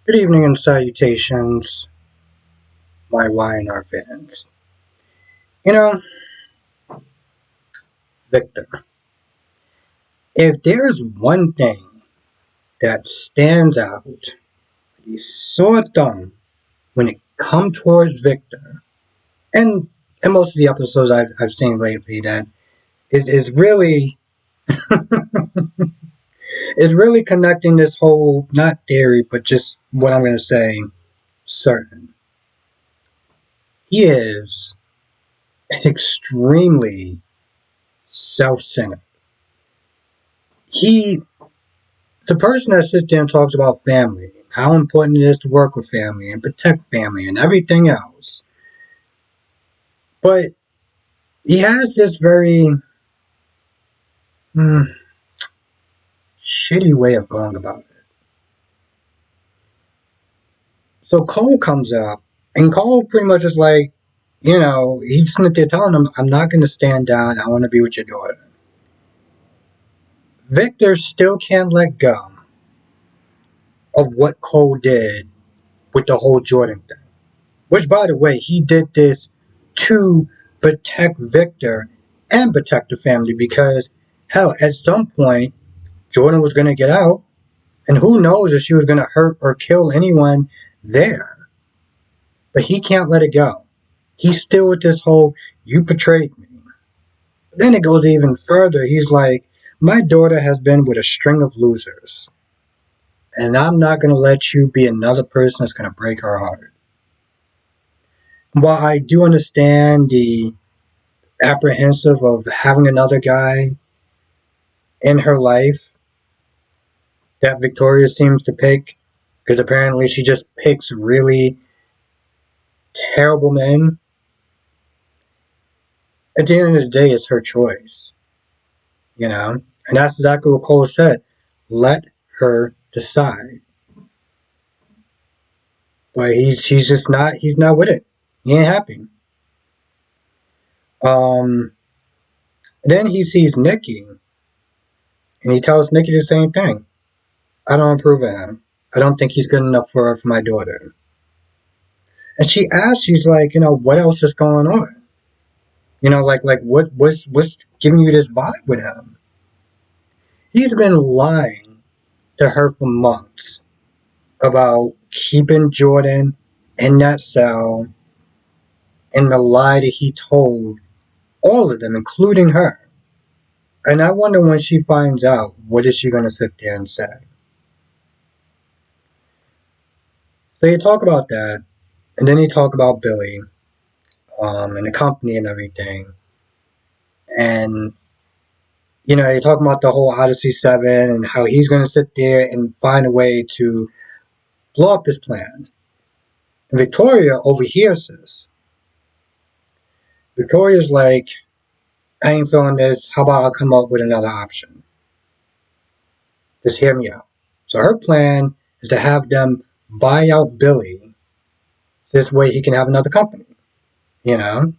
Good evening and salutations, my YNR fans. You know, Victor, if there's one thing that stands out, he's sore thumb when it comes towards Victor, and in most of the episodes I've seen lately, that is really is really connecting this whole not theory, but just what I'm going to say certain. He is extremely self-centered. He The person that sits there and talks about family, how important it is to work with family and protect family and everything else. But he has this very hmm, shitty way of going about it. So Cole comes up, and Cole pretty much is like, he's sitting there telling him, I'm not going to stand down. I want to be with your daughter. Victor still can't let go of what Cole did with the whole Jordan thing. Which, by the way, he did this to protect Victor and protect the family because, hell, at some point, Jordan was going to get out, and who knows if she was going to hurt or kill anyone there. But he can't let it go. He's still with this whole, you betrayed me. But then it goes even further. He's like, my daughter has been with a string of losers, and I'm not going to let you be another person that's going to break her heart. While I do understand the apprehensive of having another guy in her life that Victoria seems to pick, because apparently she just picks really terrible men. At the end of the day, it's her choice, and that's exactly what Cole said. Let her decide. But he's just not with it. He ain't happy. Um, then he sees Nikki, and he tells Nikki the same thing. I don't approve of him. I don't think he's good enough for my daughter. And she asks, she's like, what else is going on? Like what's giving you this vibe with him? He's been lying to her for months about keeping Jordan in that cell and the lie that he told all of them, including her. And I wonder when she finds out, what is she going to sit there and say? So you talk about that, and then you talk about Billy, and the company and everything. And you're talking about the whole Odyssey 7 and how he's going to sit there and find a way to blow up his plan. And Victoria overhears this. Victoria's like, I ain't feeling this. How about I come up with another option? Just hear me out. So her plan is to have them buy out Billy. This way he can have another company, you know?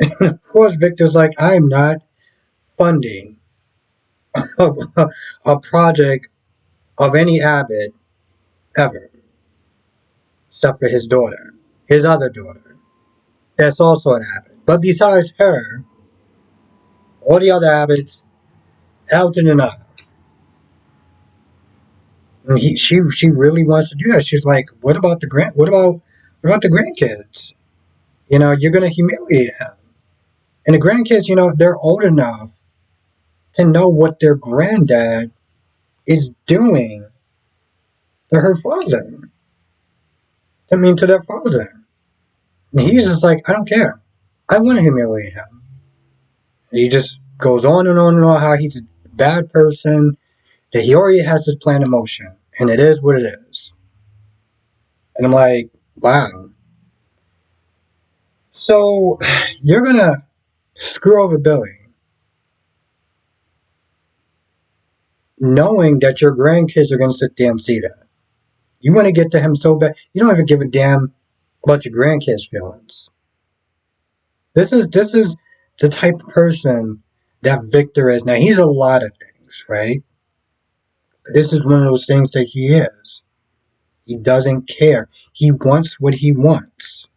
And of course, Victor's like, I'm not funding a project of any Abbott ever, except for his daughter, his other daughter. That's also an Abbott. But besides her, all the other Abbotts, Elton and I. And she really wants to do that. She's like, what about the grandkids? You're gonna humiliate him. And the grandkids, they're old enough to know what their granddad is doing to her father. I mean, to their father. And he's just like, I don't care. I want to humiliate him. And he just goes on and on and on how he's a bad person, that he already has his plan in motion. And it is what it is. And I'm like, wow. So you're going to screw over Billy, knowing that your grandkids are going to sit there and see that. You want to get to him so bad, you don't even give a damn about your grandkids' feelings. This is the type of person that Victor is. Now, he's a lot of things, right? This is one of those things that he is. He doesn't care. He wants what he wants.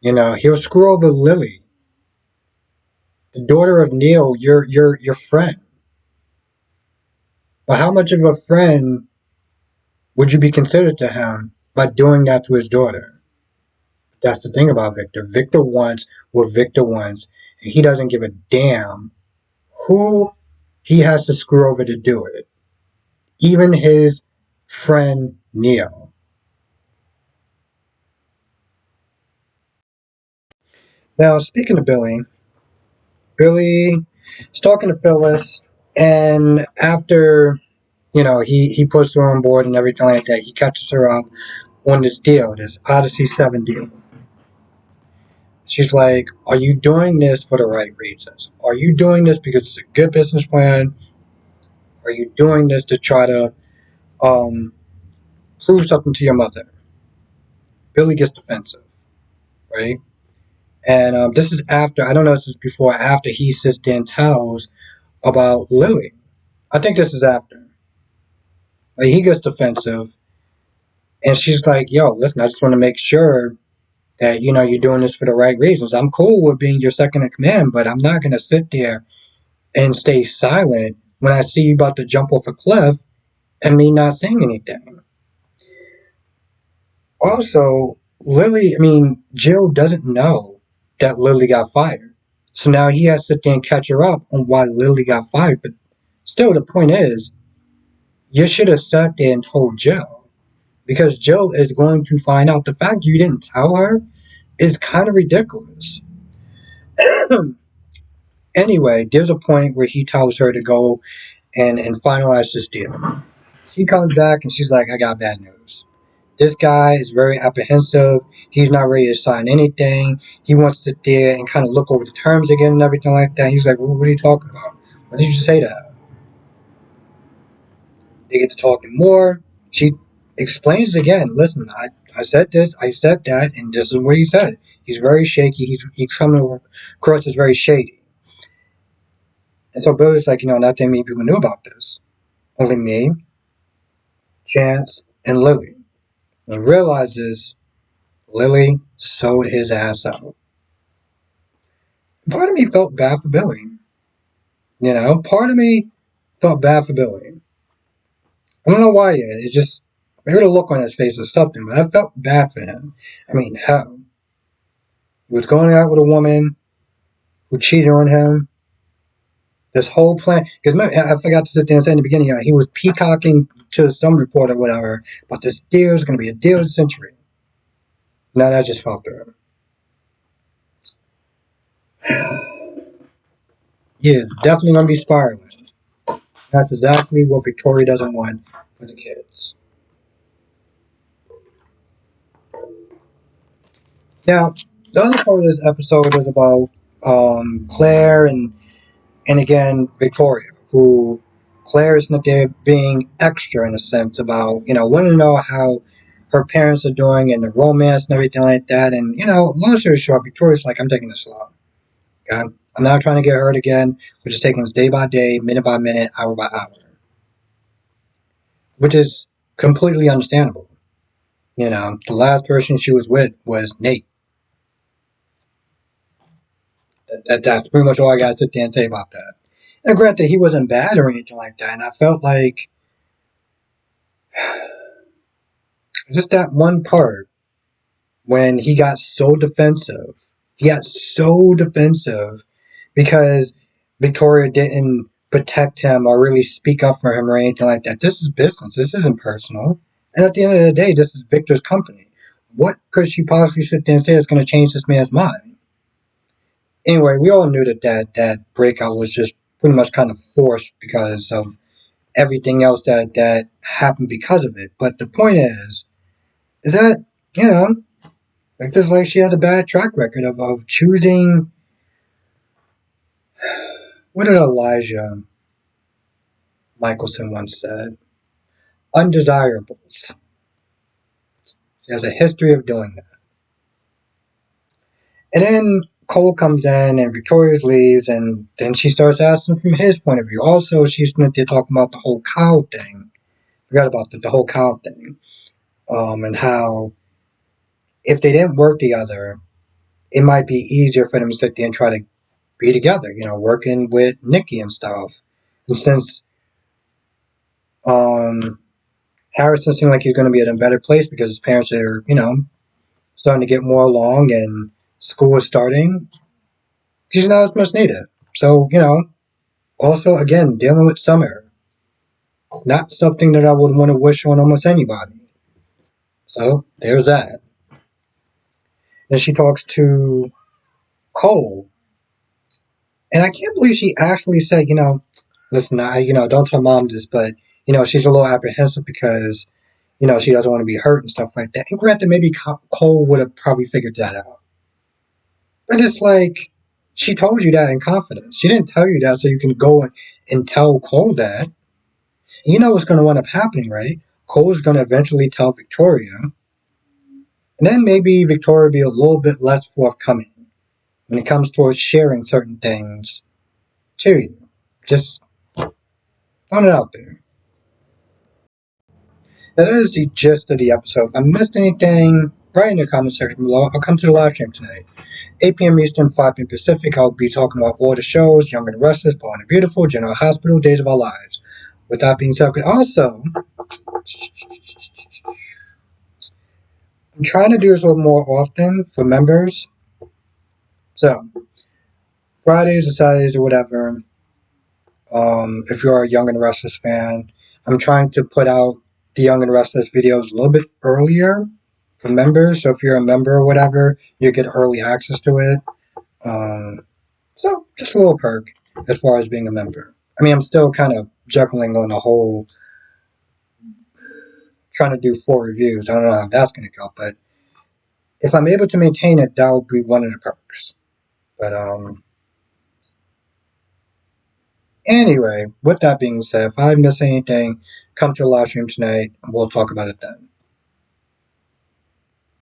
He'll screw over Lily, the daughter of Neil, your friend. But how much of a friend would you be considered to him by doing that to his daughter? That's the thing about Victor. Victor wants what Victor wants, and he doesn't give a damn who he has to screw over to do it. Even his friend Neil. Now, speaking of Billy, Billy is talking to Phyllis, and after he puts her on board and everything like that, he catches her up on this deal, this Odyssey 7 deal. She's like, are you doing this for the right reasons? Are you doing this because it's a good business plan? Are you doing this to try to um, prove something to your mother? Billy gets defensive, right? And this is after, I don't know if this is before or after he sits there and tells about Lily. I think this is after. Like, he gets defensive, and she's like, yo, listen, I just want to make sure that, you're doing this for the right reasons. I'm cool with being your second in command, but I'm not going to sit there and stay silent when I see you about to jump off a cliff and me not saying anything. Also, Jill doesn't know that Lily got fired. So now he has to sit there and catch her up on why Lily got fired. But still, the point is, you should have sat there and told Jill. Because Jill is going to find out. The fact you didn't tell her is kind of ridiculous. Anyway, there's a point where he tells her to go and finalize this deal. She comes back and she's like, I got bad news. This guy is very apprehensive. He's not ready to sign anything. He wants to sit there and kind of look over the terms again and everything like that. He's like, well, what are you talking about? Why did you say that? They get to talking more. She explains it again. Listen, I said this, I said that, and this is what he said. He's very shaky. He's coming across as very shady. And so Billy's like, not that many people knew about this. Only me, Chance, and Lily. And he realizes Lily sold his ass out. Part of me felt bad for Billy. Part of me felt bad for Billy. I don't know why yet. It just, maybe the look on his face was something, but I felt bad for him. Hell, he was going out with a woman who cheated on him. This whole plan, because I forgot to sit there and say in the beginning, he was peacocking to some reporter or whatever about this deal is going to be a deal of the century. Now that just felt through. He is definitely going to be spiraling. That's exactly what Victoria doesn't want for the kids. Now, the other part of this episode is about Claire and again Victoria, who Claire is not there being extra in a sense about wanting to know how her parents are doing and the romance and everything like that. And long story short, Victoria's like, I'm taking this slow. Okay, I'm not trying to get hurt again. We're just taking this day by day, minute by minute, hour by hour, which is completely understandable. The last person she was with was Nate. That's pretty much all I got to sit there and say about that. And granted, he wasn't bad or anything like that. And I felt like just that one part when he got so defensive. He got so defensive because Victoria didn't protect him or really speak up for him or anything like that. This is business. This isn't personal. And at the end of the day, this is Victor's company. What could she possibly sit there and say is going to change this man's mind? Anyway, we all knew that breakout was just pretty much kind of forced because of everything else that happened because of it. But the point is that, like this, like she has a bad track record of choosing, what did Elijah Michelson once said? Undesirables. She has a history of doing that. And then Cole comes in and Victoria leaves, and then she starts asking from his point of view. Also, she's there talking about the whole cow thing. forgot about the whole cow thing. And how if they didn't work together, it might be easier for them to sit there and try to be together, working with Nikki and stuff. And since um, Harrison seemed like he's going to be in a better place because his parents are, starting to get more along and school is starting, he's not as much needed. So, also, again, dealing with Summer, not something that I would want to wish on almost anybody. So, there's that. Then she talks to Cole, and I can't believe she actually said, listen, don't tell mom this, but, she's a little apprehensive because, she doesn't want to be hurt and stuff like that. And granted, maybe Cole would have probably figured that out. But it's like, she told you that in confidence. She didn't tell you that so you can go and tell Cole that. You know what's going to wind up happening, right? Cole's going to eventually tell Victoria. And then maybe Victoria will be a little bit less forthcoming when it comes towards sharing certain things to you. Just throwing it out there. Now, that is the gist of the episode. If I missed anything, write in the comment section below. I'll come to the live stream tonight. 8 p.m. Eastern, 5 p.m. Pacific. I'll be talking about all the shows, Young and Restless, Born and Beautiful, General Hospital, Days of Our Lives. With that being said, also, I'm trying to do this a little more often for members. So, Fridays or Saturdays or whatever, if you're a Young and Restless fan, I'm trying to put out the Young and Restless videos a little bit earlier for members. So if you're a member or whatever, you get early access to it. So just a little perk as far as being a member. I mean, I'm still kind of juggling on the whole trying to do 4 reviews. I don't know how that's going to go, but if I'm able to maintain it, that will be one of the perks. But anyway, with that being said, if I miss anything, come to the live stream tonight and we'll talk about it then.